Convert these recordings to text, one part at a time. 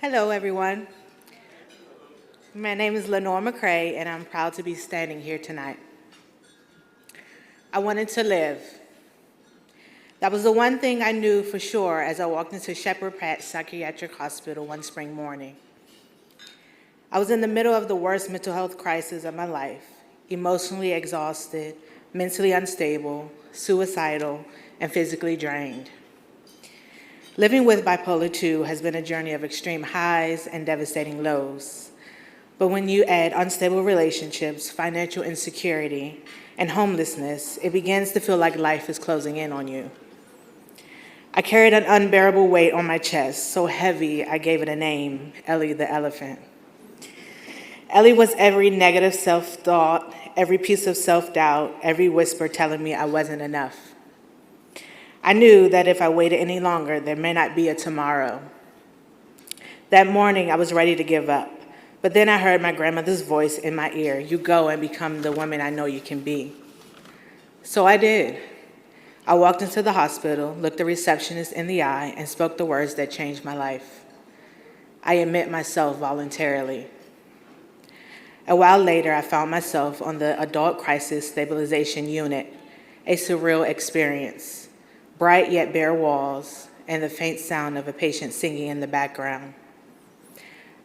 Hello, everyone. My name is Lynorre, and I'm proud to be standing here tonight. I wanted to live. That was the one thing I knew for sure as I walked into Shepherd Pratt Psychiatric Hospital one spring morning. I was in the middle of the worst mental health crisis of my life, emotionally exhausted, mentally unstable, suicidal, and physically drained. Living with bipolar 2 has been a journey of extreme highs and devastating lows. But when you add unstable relationships, financial insecurity, and homelessness, it begins to feel like life is closing in on you. I carried an unbearable weight on my chest, so heavy I gave it a name, Ellie the elephant. Ellie was every negative self-thought, every piece of self-doubt, every whisper telling me I wasn't enough. I knew that if I waited any longer, there may not be a tomorrow. That morning, I was ready to give up. But then I heard my grandmother's voice in my ear, "You go and become the woman I know you can be." So I did. I walked into the hospital, looked the receptionist in the eye, and spoke the words that changed my life. I admit myself voluntarily. A while later, I found myself on the Adult Crisis Stabilization Unit, a surreal experience, bright yet bare walls, and the faint sound of a patient singing in the background.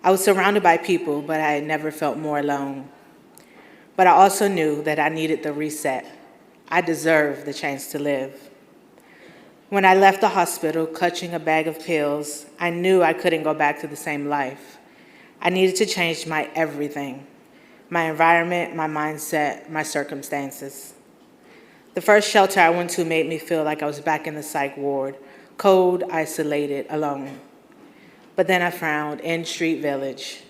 I was surrounded by people, but I had never felt more alone. But I also knew that I needed the reset. I deserved the chance to live. When I left the hospital, clutching a bag of pills, I knew I couldn't go back to the same life. I needed to change my everything, my environment, my mindset, my circumstances. The first shelter I went to made me feel like I was back in the psych ward, cold, isolated, alone. But then I found in Street Village.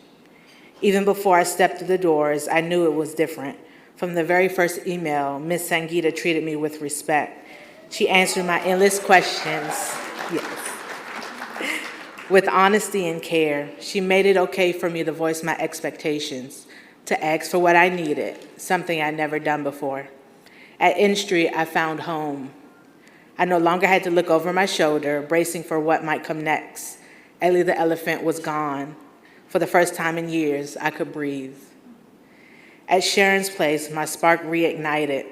Even before I stepped through the doors, I knew it was different. From the very first email, Miss Sangeeta treated me with respect. She answered my endless questions, with honesty and care. She made it okay for me to voice my expectations, to ask for what I needed, something I'd never done before. At N Street, I found home. I no longer had to look over my shoulder, bracing for what might come next. Ellie the elephant was gone. For the first time in years, I could breathe. At Sharon's place, my spark reignited.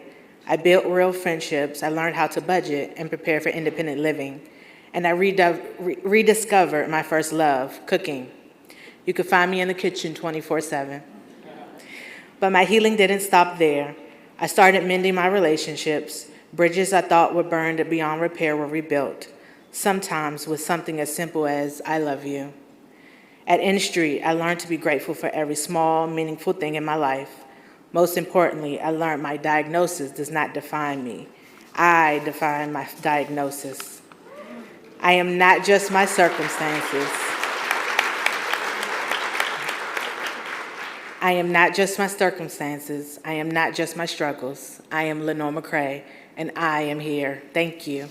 I built real friendships, I learned how to budget and prepare for independent living, and I rediscovered my first love, cooking. You could find me in the kitchen 24/7. But my healing didn't stop there. I started mending my relationships. Bridges I thought were burned beyond repair were rebuilt, sometimes with something as simple as, "I love you." At N Street, I learned to be grateful for every small, meaningful thing in my life. Most importantly, I learned my diagnosis does not define me. I define my diagnosis. I am not just my circumstances. I am not just my circumstances. I am not just my struggles. I am Lynorre, and I am here. Thank you.